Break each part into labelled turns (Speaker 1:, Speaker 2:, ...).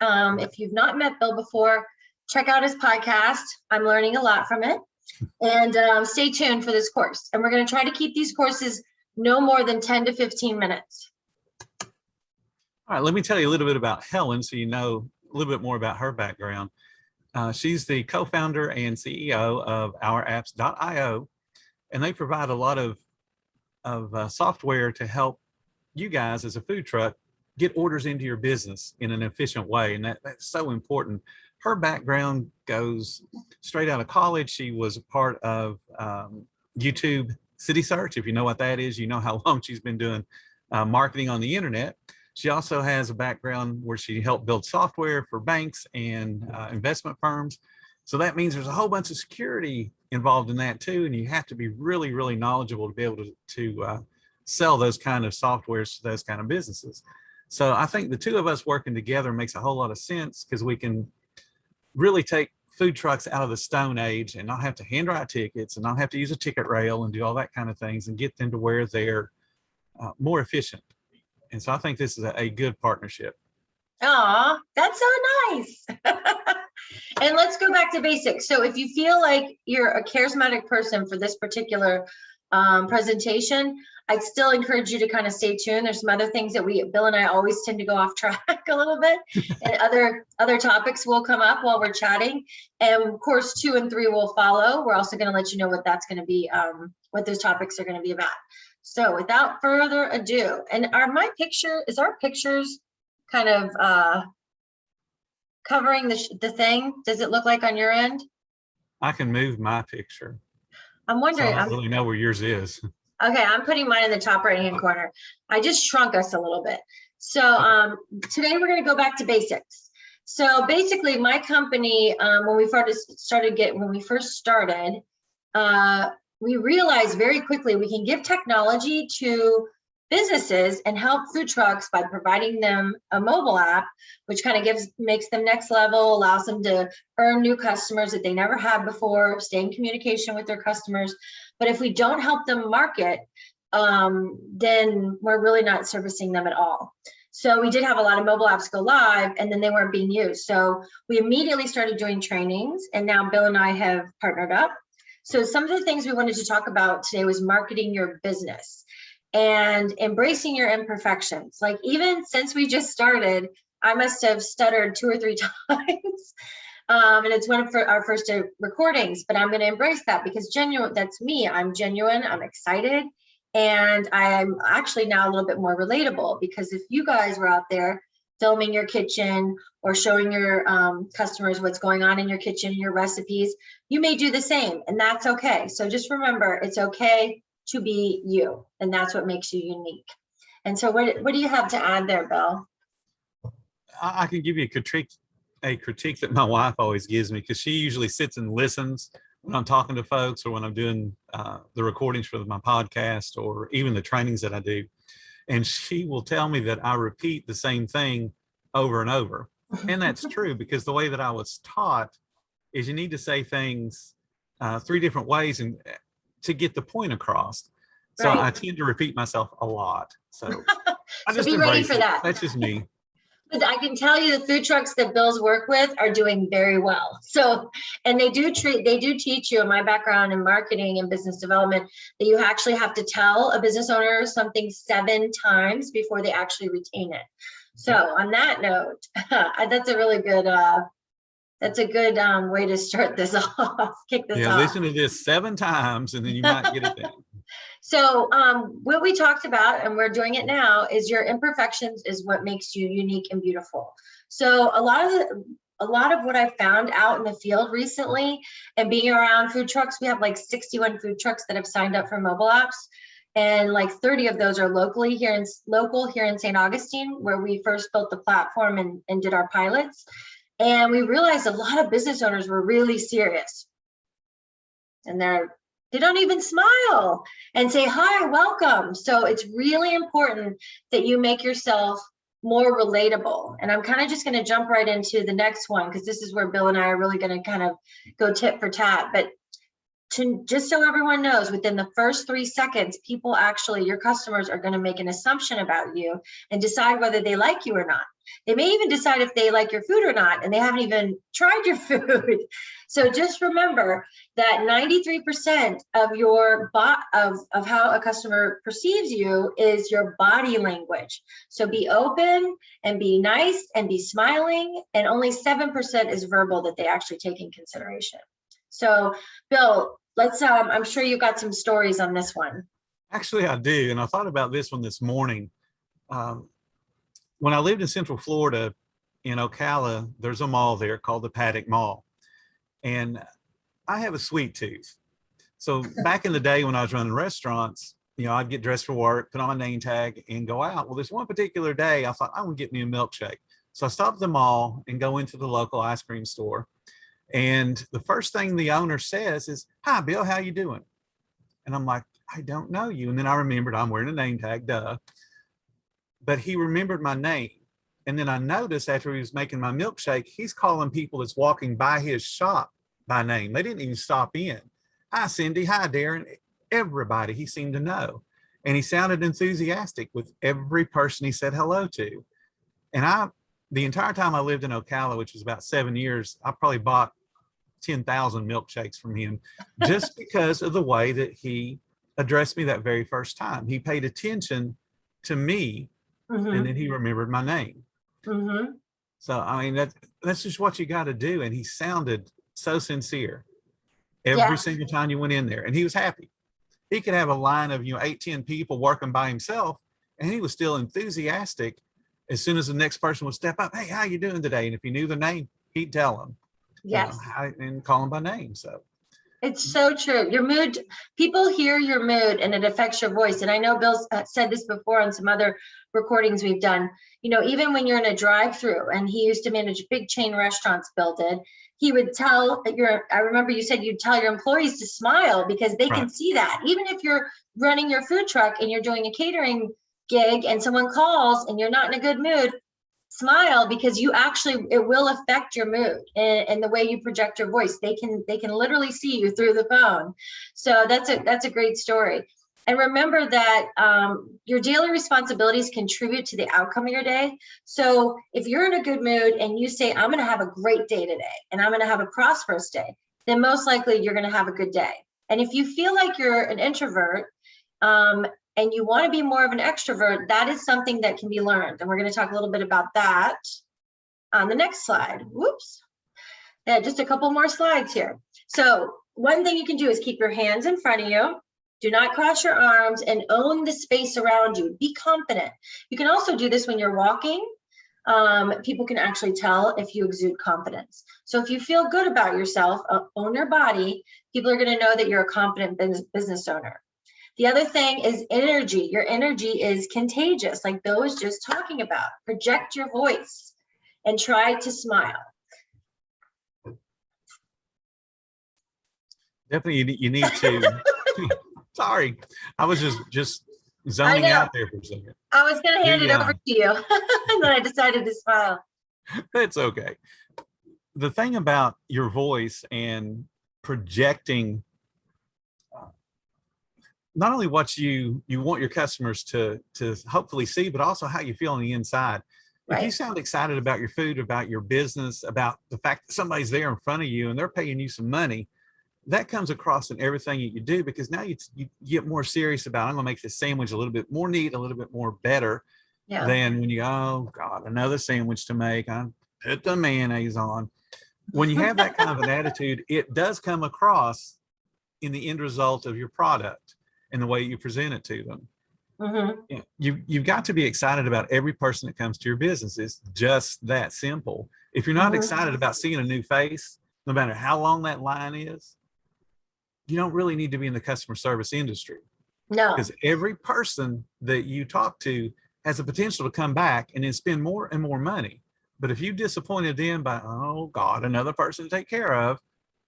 Speaker 1: If you've not met Bill before, check out his podcast. I'm learning a lot from it. And stay tuned for this course. And we're going to try to keep these courses no more than 10 to 15 minutes.
Speaker 2: All right, let me tell you a little bit about Helen so you know a little bit more about her background. She's the co-founder and CEO of OurApps.io, and they provide a lot of software to help you guys as a food truck get orders into your business in an efficient way, and that's so important. Her background goes straight out of college. She was a part of YouTube City Search. If you know what that is, you know how long she's been doing marketing on the internet. She also has a background where she helped build software for banks and investment firms. So that means there's a whole bunch of security involved in that too. And you have to be really, really knowledgeable to be able to sell those kind of softwares to those kind of businesses. So I think the two of us working together makes a whole lot of sense, because we can really take food trucks out of the Stone Age and not have to handwrite tickets and not have to use a ticket rail and do all that kind of things, and get them to where they're more efficient. And so I think this is a good partnership.
Speaker 1: Aw, that's so nice. And let's go back to basics. So if you feel like you're a charismatic person for this particular presentation, I'd still encourage you to kind of stay tuned. There's some other things that Bill and I always tend to go off track a little bit, and other topics will come up while we're chatting. And of course, 2 and 3 will follow. We're also going to let you know what that's going to be, what those topics are going to be about. So without further ado, and is our pictures kind of covering the thing? Does it look like on your end?
Speaker 2: I can move my picture.
Speaker 1: I'm wondering.
Speaker 2: So I don't really know where yours is.
Speaker 1: Okay, I'm putting mine in the top right-hand corner. I just shrunk us a little bit. So today we're going to go back to basics. So basically, my company, when we first started, we realized very quickly we can give technology to businesses and help food trucks by providing them a mobile app, which kind of makes them next level, allows them to earn new customers that they never had before, stay in communication with their customers. But if we don't help them market, then we're really not servicing them at all. So we did have a lot of mobile apps go live, and then they weren't being used. So we immediately started doing trainings, and now Bill and I have partnered up. So some of the things we wanted to talk about today was marketing your business and embracing your imperfections. Like, even since we just started, I must have stuttered 2 or 3 times. And it's one of our first recordings, but I'm going to embrace that, because that's me. I'm genuine, I'm excited, and I'm actually now a little bit more relatable, because if you guys were out there filming your kitchen or showing your customers what's going on in your kitchen, your recipes, you may do the same, and that's okay. So just remember, it's okay to be you, and that's what makes you unique. And so what do you have to add there, Bill?
Speaker 2: I can give you a critique that my wife always gives me, because she usually sits and listens when I'm talking to folks, or when I'm doing the recordings for my podcast, or even the trainings that I do. And she will tell me that I repeat the same thing over and over. And that's true, because the way that I was taught is you need to say things 3 different ways and to get the point across. So right. I tend to repeat myself a lot. So I just
Speaker 1: be ready for that.
Speaker 2: That's just me.
Speaker 1: But I can tell you the food trucks that Bill's work with are doing very well. So, and they do teach you, in my background in marketing and business development, that you actually have to tell a business owner something 7 times before they actually retain it. So on that note, that's a really good, way to start this off, kick this off.
Speaker 2: Listen to this 7 times and then you might get it down.
Speaker 1: So what we talked about, and we're doing it now, is your imperfections is what makes you unique and beautiful. So a lot of what I found out in the field recently, and being around food trucks, we have like 61 food trucks that have signed up for mobile apps, and like 30 of those are local here in St. Augustine, where we first built the platform and did our pilots. And we realized a lot of business owners were really serious, and they don't even smile and say, hi, welcome. So it's really important that you make yourself more relatable. And I'm kind of just going to jump right into the next one, because this is where Bill and I are really going to kind of go tit for tat. But just so everyone knows, within the first 3 seconds, your customers are going to make an assumption about you and decide whether they like you or not. They may even decide if they like your food or not, and they haven't even tried your food. So just remember that 93% of your of how a customer perceives you is your body language. So be open and be nice and be smiling, and only 7% is verbal that they actually take in consideration. So Bill, let's I'm sure you've got some stories on this one.
Speaker 2: Actually, I do. And I thought about this one this morning. When I lived in Central Florida in Ocala, there's a mall there called the Paddock Mall. And I have a sweet tooth. So back in the day when I was running restaurants, I'd get dressed for work, put on my name tag and go out. Well, this one particular day, I thought I would get me a milkshake. So I stopped at the mall and go into the local ice cream store. And the first thing the owner says is, "Hi, Bill, how you doing?" And I'm like, "I don't know you." And then I remembered I'm wearing a name tag, duh. But he remembered my name. And then I noticed after he was making my milkshake, he's calling people that's walking by his shop by name. They didn't even stop in. "Hi, Cindy. Hi, Darren." Everybody he seemed to know. And he sounded enthusiastic with every person he said hello to. And the entire time I lived in Ocala, which was about 7 years, I probably bought 10,000 milkshakes from him just because of the way that he addressed me that very first time. He paid attention to me, and then he remembered my name. So, I mean, that's just what you got to do. And he sounded so sincere every single time you went in there, and he was happy. He could have a line of 8, 10 people working by himself, and he was still enthusiastic as soon as the next person would step up. "Hey, how you doing today?" And if he knew the name, he'd tell them.
Speaker 1: Yes.
Speaker 2: And call them by name. So
Speaker 1: it's so true. Your mood, people hear your mood and it affects your voice. And I know Bill's said this before on some other recordings we've done. Even when you're in a drive-through, and he used to manage big chain restaurants, Bill did, he would tell I remember you said you'd tell your employees to smile because they can see that. Even if you're running your food truck and you're doing a catering gig and someone calls and you're not in a good mood, smile, because it will affect your mood and the way you project your voice. They can literally see you through the phone. So that's a great story. And remember that your daily responsibilities contribute to the outcome of your day. So if you're in a good mood and you say, "I'm going to have a great day today and I'm going to have a prosperous day," then most likely you're going to have a good day. And if you feel like you're an introvert, and you want to be more of an extrovert, that is something that can be learned. And we're going to talk a little bit about that on the next slide. Whoops. Yeah, just a couple more slides here. So one thing you can do is keep your hands in front of you. Do not cross your arms, and own the space around you. Be confident. You can also do this when you're walking. People can actually tell if you exude confidence. So if you feel good about yourself, own your body, people are going to know that you're a confident business owner. The other thing is energy. Your energy is contagious, like Bill was just talking about. Project your voice and try to smile.
Speaker 2: Definitely, you need to. Sorry, I was just zoning out there for a second.
Speaker 1: I was going to hand it over to you, and then I decided to smile.
Speaker 2: That's okay. The thing about your voice and projecting not only what you want your customers to hopefully see, but also how you feel on the inside. Right. If you sound excited about your food, about your business, about the fact that somebody's there in front of you and they're paying you some money, that comes across in everything that you do, because now you get more serious about, "I'm going to make this sandwich a little bit more neat, a little bit more better," than when you, "Oh God, another sandwich to make. I put the mayonnaise on." When you have that kind of an attitude, it does come across in the end result of your product and the way you present it to them. You've got to be excited about every person that comes to your business. It's just that simple. If you're not excited about seeing a new face, no matter how long that line is, you don't really need to be in the customer service industry. No. Because every person that you talk to has the potential to come back and then spend more and more money. But if you disappointed them by, "Oh God, another person to take care of,"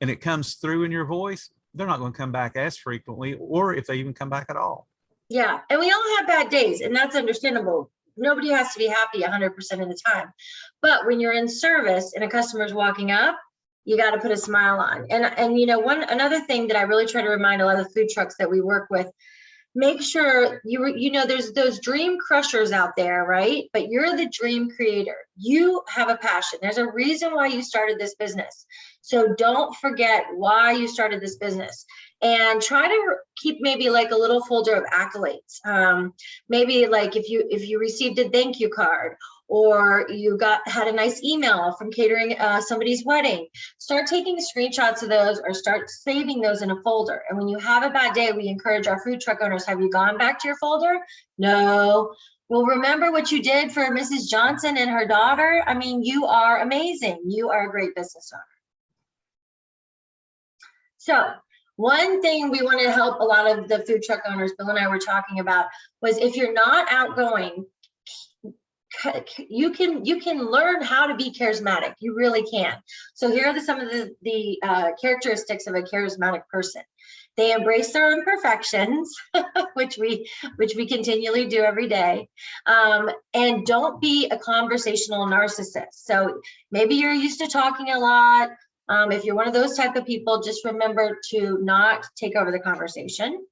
Speaker 2: and it comes through in your voice, they're not going to come back as frequently, or if they even come back at all.
Speaker 1: Yeah, and we all have bad days, and that's understandable. Nobody has to be happy 100% of the time. But when you're in service and a customer's walking up, you got to put a smile on. And another thing that I really try to remind a lot of food trucks that we work with, make sure there's those dream crushers out there, right? But you're the dream creator. You have a passion. There's a reason why you started this business. So don't forget why you started this business, and try to keep maybe like a little folder of accolades. Maybe like if you received a thank you card, or you had a nice email from catering somebody's wedding, start taking screenshots of those or start saving those in a folder. And when you have a bad day, we encourage our food truck owners, have you gone back to your folder? No. Well, remember what you did for Mrs. Johnson and her daughter? I mean, you are amazing. You are a great business owner. So one thing we want to help a lot of the food truck owners, Bill and I were talking about, was if you're not outgoing, you can learn how to be charismatic. You really can. So here are some of the characteristics of a charismatic person. They embrace their imperfections, which we continually do every day, and don't be a conversational narcissist. So maybe you're used to talking a lot. If you're one of those type of people, just remember to not take over the conversation.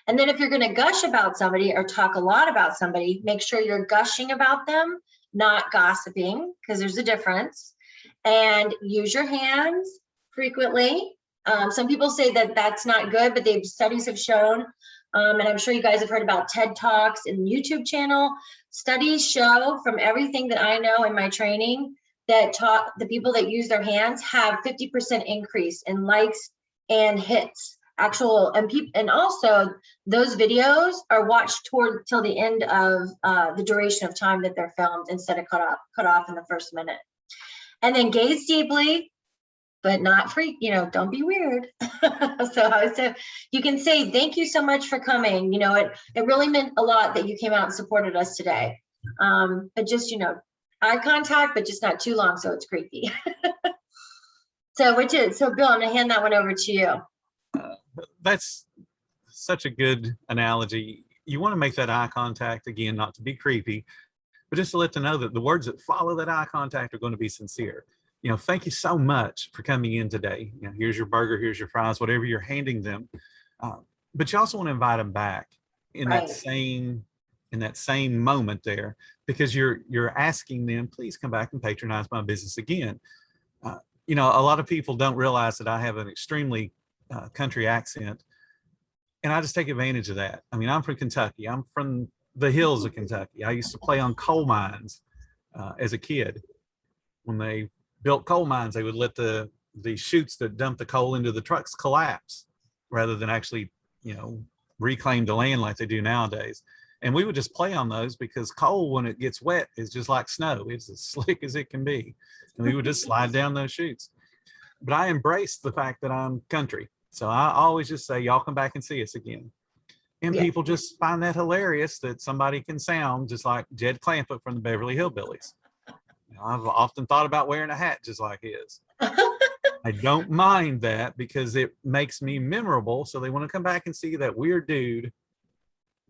Speaker 1: And then if you're going to gush about somebody or talk a lot about somebody, make sure you're gushing about them, not gossiping, because there's a difference. And use your hands frequently. Some people say that that's not good, but studies have shown, and I'm sure you guys have heard about TED Talks and YouTube channel. Studies show from everything that I know in my training that the people that use their hands have 50% increase in likes and hits. And also those videos are watched till the end of the duration of time that they're filmed, instead of cut off in the first minute. And then gaze deeply, but not don't be weird. So you can say, thank you so much for coming. It really meant a lot that you came out and supported us today. But just, eye contact, but just not too long, so it's creepy. So Bill, I'm gonna hand that one over to you.
Speaker 2: That's such a good analogy. You want to make that eye contact, again, not to be creepy, but just to let them know that the words that follow that eye contact are going to be sincere. Thank you so much for coming in today. Here's your burger, here's your fries, whatever you're handing them. But you also want to invite them back in
Speaker 1: Right.
Speaker 2: that same moment there, because you're asking them, please come back and patronize my business again. A lot of people don't realize that I have an extremely country accent, and I just take advantage of that. I mean, I'm from Kentucky. I'm from the hills of Kentucky. I used to play on coal mines as a kid. When they built coal mines, they would let the chutes that dump the coal into the trucks collapse rather than actually, reclaim the land like they do nowadays. And we would just play on those, because coal, when it gets wet, is just like snow. It's as slick as it can be. And we would just slide down those chutes. But I embrace the fact that I'm country. So I always just say, y'all come back and see us again. And
Speaker 1: Yeah.
Speaker 2: people just find that hilarious, that somebody can sound just like Jed Clampett from the Beverly Hillbillies. I've often thought about wearing a hat just like his. I don't mind that, because it makes me memorable. So they want to come back and see that weird dude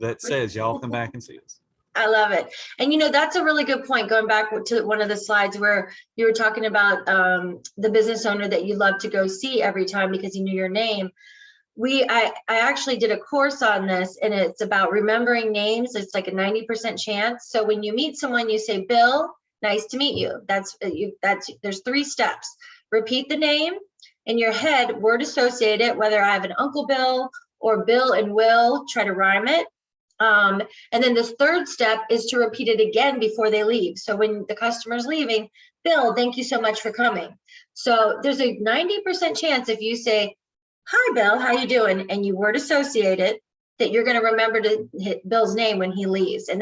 Speaker 2: that says, y'all come back and see us.
Speaker 1: I love it. And that's a really good point, going back to one of the slides where you were talking about the business owner that you love to go see every time because he knew your name. I actually did a course on this, and it's about remembering names. It's like a 90% chance. So when you meet someone, you say, Bill, nice to meet you. There's 3 steps. Repeat the name in your head, word associate it, whether I have an Uncle Bill or Bill and Will, try to rhyme it. And then this 3rd step is to repeat it again before they leave. So when the customer's leaving, Bill, thank you so much for coming. So there's a 90% chance, if you say, hi, Bill, how you doing? And you word associate it, that you're going to remember to hit Bill's name when he leaves. And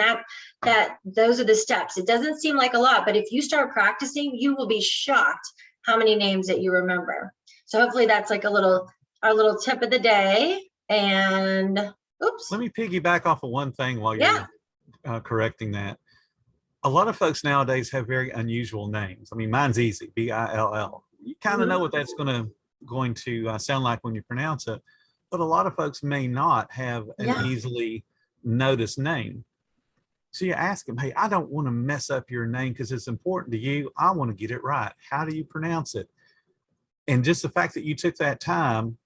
Speaker 1: those are the steps. It doesn't seem like a lot, but if you start practicing, you will be shocked how many names that you remember. So hopefully that's like our little tip of the day. And oops.
Speaker 2: Let me piggyback off of one thing while you're correcting that. A lot of folks nowadays have very unusual names. I mean, mine's easy, Bill. You kind of know what that's going to sound like when you pronounce it, but a lot of folks may not have an easily noticed name. So you ask them, hey, I don't want to mess up your name because it's important to you. I want to get it right. How do you pronounce it? And just the fact that you took that time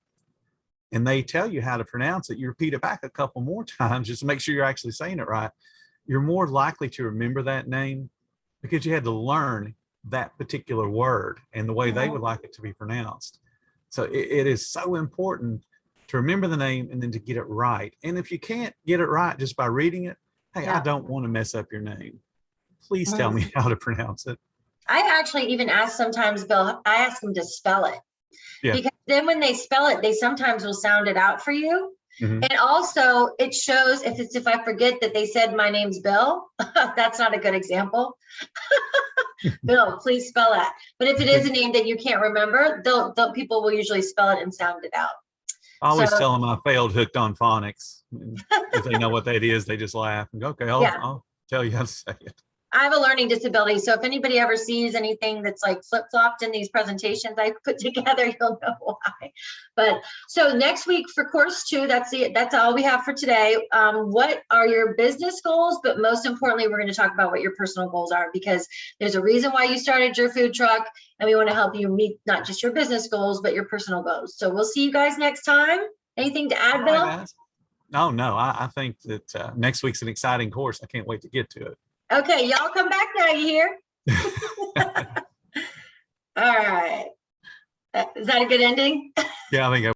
Speaker 2: and they tell you how to pronounce it, you repeat it back a couple more times just to make sure you're actually saying it right, you're more likely to remember that name because you had to learn that particular word and the way they would like it to be pronounced. So it is so important to remember the name and then to get it right. And if you can't get it right just by reading it, hey, I don't want to mess up your name. Please tell me how to pronounce it.
Speaker 1: I actually even ask sometimes, Bill, I ask them to spell it.
Speaker 2: Yeah.
Speaker 1: Because then when they spell it, they sometimes will sound it out for you.
Speaker 2: Mhm.
Speaker 1: And also it shows if I forget that they said my name's Bill, that's not a good example. Bill, please spell that. But if it is a name that you can't remember, people will usually spell it and sound it out.
Speaker 2: I always tell them I failed hooked on phonics. If they know what that is, they just laugh and go, okay, I'll tell you how to say it.
Speaker 1: I have a learning disability, so if anybody ever sees anything that's like flip-flopped in these presentations I put together, you'll know why. But so next week for course 2, that's it. That's all we have for today. What are your business goals? But most importantly, we're going to talk about what your personal goals are, because there's a reason why you started your food truck, and we want to help you meet not just your business goals, but your personal goals. So we'll see you guys next time. Anything to add, Bill?
Speaker 2: No, I think that next week's an exciting course. I can't wait to get to it.
Speaker 1: Okay, y'all come back now, you hear? All right. Is that a good ending?
Speaker 2: Yeah, I think